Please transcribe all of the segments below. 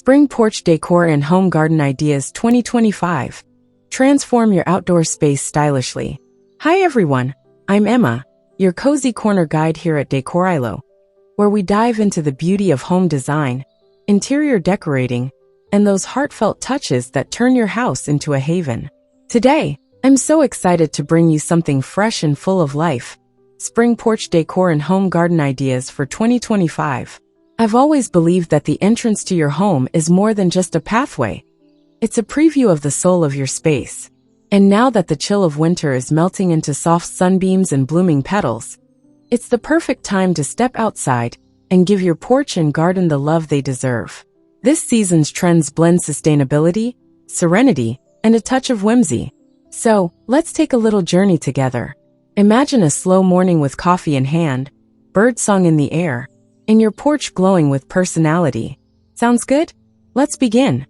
Spring Porch Decor and Home Garden Ideas 2025. Transform your outdoor space stylishly. Hi everyone, I'm Emma, your cozy corner guide here at Decorilo, where we dive into the beauty of home design, interior decorating, and those heartfelt touches that turn your house into a haven. Today, I'm so excited to bring you something fresh and full of life. Spring Porch Decor and Home Garden Ideas for 2025. I've always believed that the entrance to your home is more than just a pathway. It's a preview of the soul of your space. And now that the chill of winter is melting into soft sunbeams and blooming petals, it's the perfect time to step outside and give your porch and garden the love they deserve. This season's trends blend sustainability, serenity, and a touch of whimsy. So, let's take a little journey together. Imagine a slow morning with coffee in hand, birdsong in the air, and your porch glowing with personality. Sounds good? Let's begin.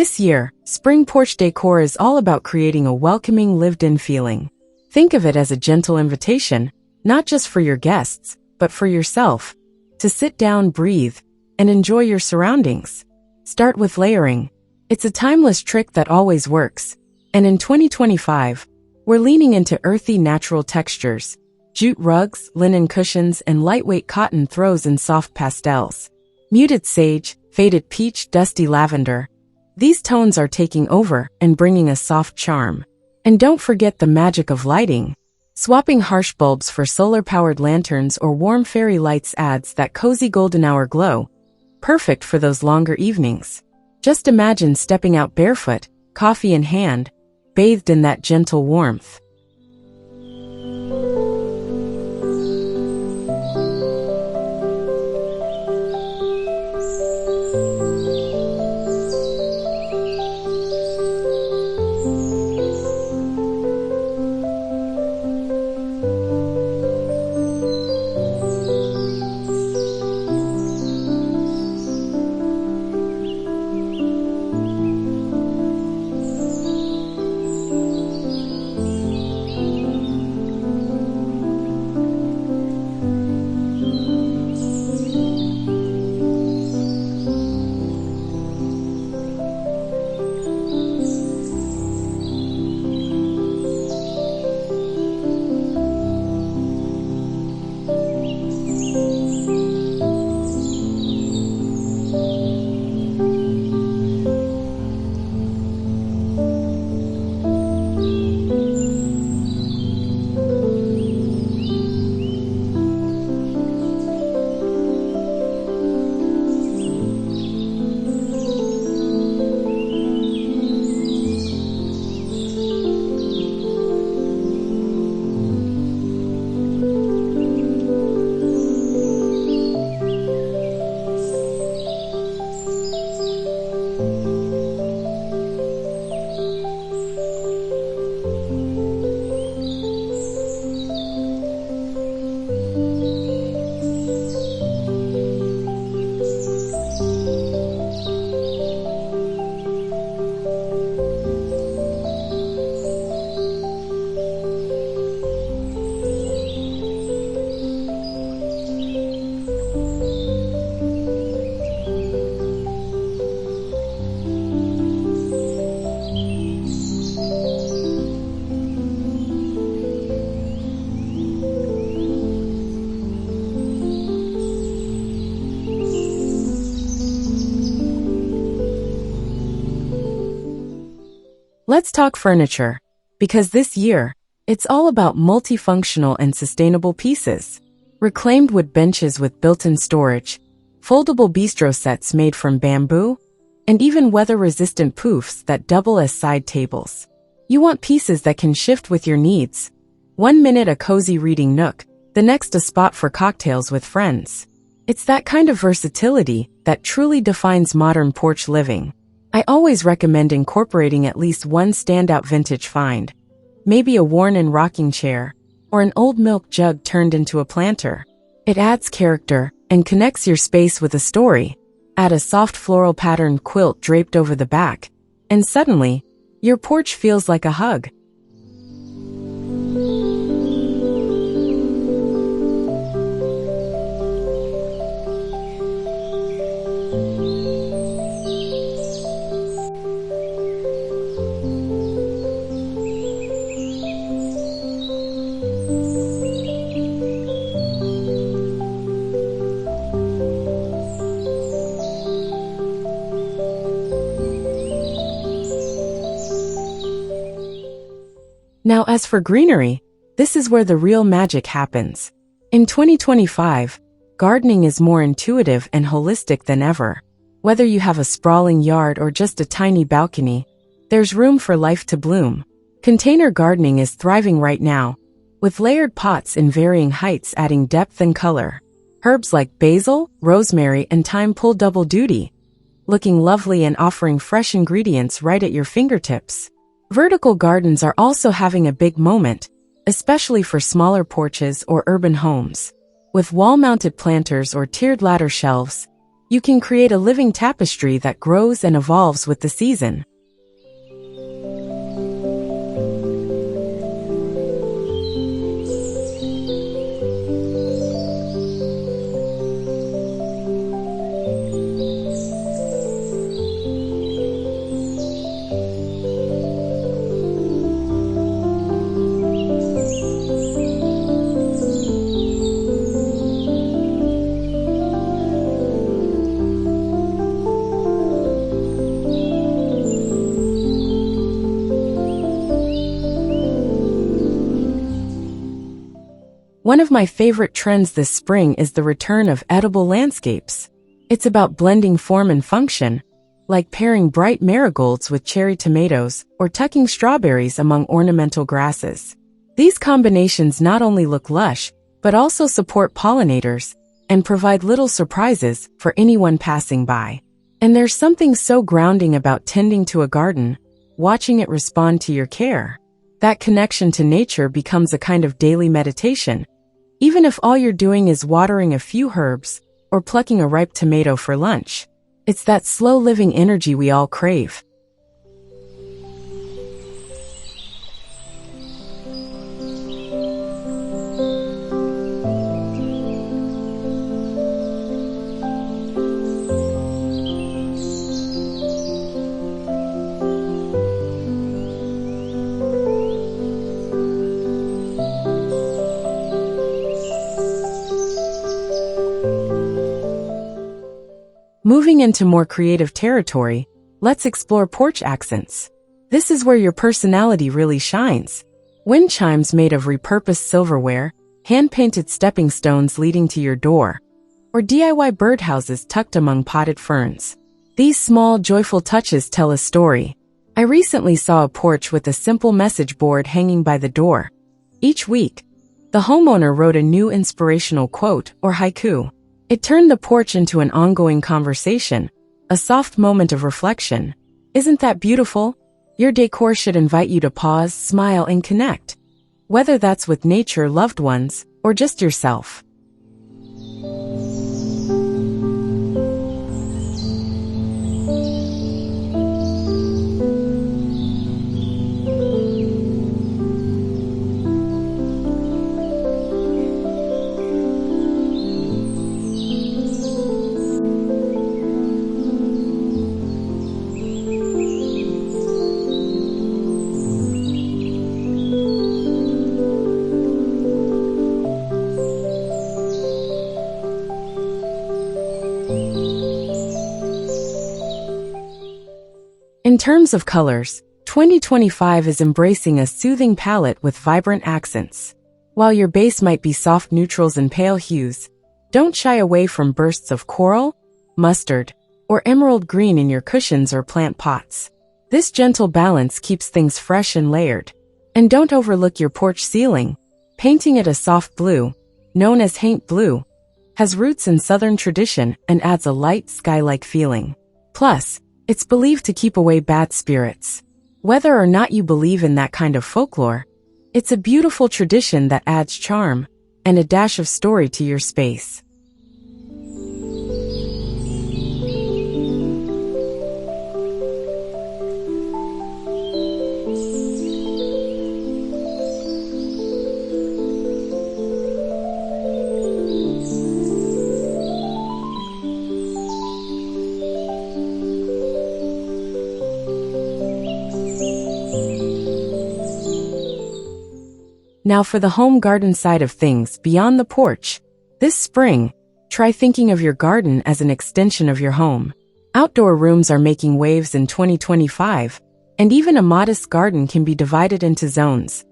This year, Spring Porch Decor is all about creating a welcoming, lived-in feeling. Think of it as a gentle invitation, not just for your guests, but for yourself, to sit down, breathe, and enjoy your surroundings. Start with layering. It's a timeless trick that always works. And in 2025, we're leaning into earthy, natural textures. Jute rugs, linen cushions, and lightweight cotton throws in soft pastels. Muted sage, faded peach, dusty lavender. These tones are taking over and bringing a soft charm. And don't forget the magic of lighting. Swapping harsh bulbs for solar-powered lanterns or warm fairy lights adds that cozy golden hour glow, perfect for those longer evenings. Just imagine stepping out barefoot, coffee in hand, bathed in that gentle warmth. Let's talk furniture, because this year, it's all about multifunctional and sustainable pieces. Reclaimed wood benches with built-in storage, foldable bistro sets made from bamboo, and even weather-resistant poofs that double as side tables. You want pieces that can shift with your needs. 1 minute a cozy reading nook, the next a spot for cocktails with friends. It's that kind of versatility that truly defines modern porch living. I always recommend incorporating at least one standout vintage find. Maybe a worn-in rocking chair, or an old milk jug turned into a planter. It adds character and connects your space with a story. Add a soft floral patterned quilt draped over the back, and suddenly, your porch feels like a hug. Now, as for greenery, this is where the real magic happens. In 2025, gardening is more intuitive and holistic than ever. Whether you have a sprawling yard or just a tiny balcony, there's room for life to bloom. Container gardening is thriving right now, with layered pots in varying heights adding depth and color. Herbs like basil, rosemary, and thyme pull double duty, looking lovely and offering fresh ingredients right at your fingertips. Vertical gardens are also having a big moment, especially for smaller porches or urban homes. With wall-mounted planters or tiered ladder shelves, you can create a living tapestry that grows and evolves with the season. One of my favorite trends this spring is the return of edible landscapes. It's about blending form and function, like pairing bright marigolds with cherry tomatoes or tucking strawberries among ornamental grasses. These combinations not only look lush, but also support pollinators and provide little surprises for anyone passing by. And there's something so grounding about tending to a garden, watching it respond to your care. That connection to nature becomes a kind of daily meditation, even if all you're doing is watering a few herbs or plucking a ripe tomato for lunch. It's that slow living energy we all crave. Moving into more creative territory, let's explore porch accents. This is where your personality really shines. Wind chimes made of repurposed silverware, hand-painted stepping stones leading to your door, or DIY birdhouses tucked among potted ferns. These small, joyful touches tell a story. I recently saw a porch with a simple message board hanging by the door. Each week, the homeowner wrote a new inspirational quote or haiku. It turned the porch into an ongoing conversation, a soft moment of reflection. Isn't that beautiful? Your decor should invite you to pause, smile, and connect. Whether that's with nature, loved ones, or just yourself. In terms of colors, 2025 is embracing a soothing palette with vibrant accents. While your base might be soft neutrals and pale hues, don't shy away from bursts of coral, mustard, or emerald green in your cushions or plant pots. This gentle balance keeps things fresh and layered. And don't overlook your porch ceiling. Painting it a soft blue, known as haint blue, has roots in Southern tradition and adds a light sky-like feeling. Plus, it's believed to keep away bad spirits. Whether or not you believe in that kind of folklore, it's a beautiful tradition that adds charm and a dash of story to your space. Now for the home garden side of things beyond the porch. This spring, try thinking of your garden as an extension of your home. Outdoor rooms are making waves in 2025, and even a modest garden can be divided into zones.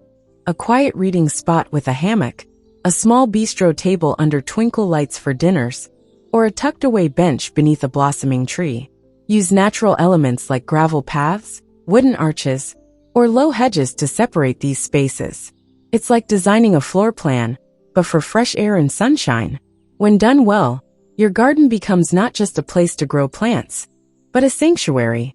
A quiet reading spot with a hammock, a small bistro table under twinkle lights for dinners, or a tucked-away bench beneath a blossoming tree. Use natural elements like gravel paths, wooden arches, or low hedges to separate these spaces. It's like designing a floor plan, but for fresh air and sunshine. When done well, your garden becomes not just a place to grow plants, but a sanctuary.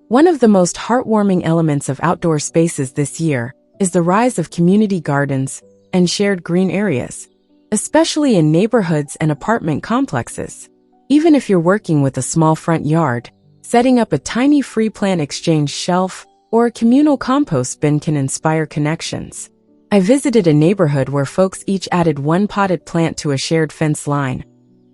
One of the most heartwarming elements of outdoor spaces this year is the rise of community gardens and shared green areas, especially in neighborhoods and apartment complexes. Even if you're working with a small front yard, setting up a tiny free plant exchange shelf or a communal compost bin can inspire connections. I visited a neighborhood where folks each added one potted plant to a shared fence line.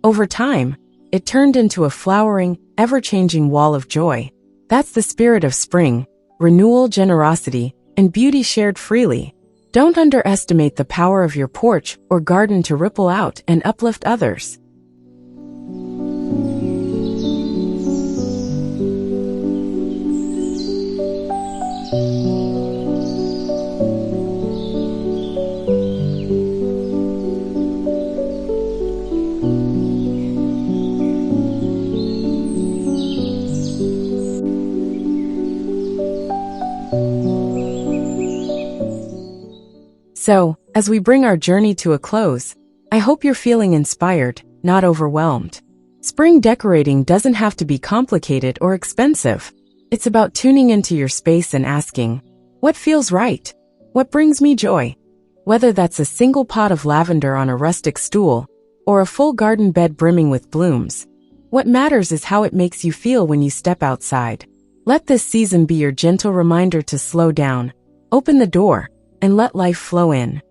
Over time, it turned into a flowering, ever-changing wall of joy. That's the spirit of spring: renewal, generosity, and beauty shared freely. Don't underestimate the power of your porch or garden to ripple out and uplift others. So, as we bring our journey to a close, I hope you're feeling inspired, not overwhelmed. Spring decorating doesn't have to be complicated or expensive. It's about tuning into your space and asking, what feels right? What brings me joy? Whether that's a single pot of lavender on a rustic stool, or a full garden bed brimming with blooms, what matters is how it makes you feel when you step outside. Let this season be your gentle reminder to slow down, open the door, and let life flow in.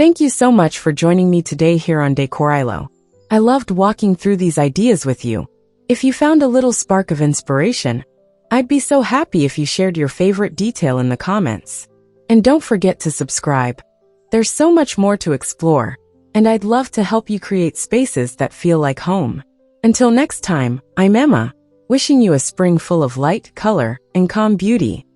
Thank you so much for joining me today here on Decor ILO. I loved walking through these ideas with you. If you found a little spark of inspiration, I'd be so happy if you shared your favorite detail in the comments. And don't forget to subscribe. There's so much more to explore, and I'd love to help you create spaces that feel like home. Until next time, I'm Emma, wishing you a spring full of light, color, and calm beauty.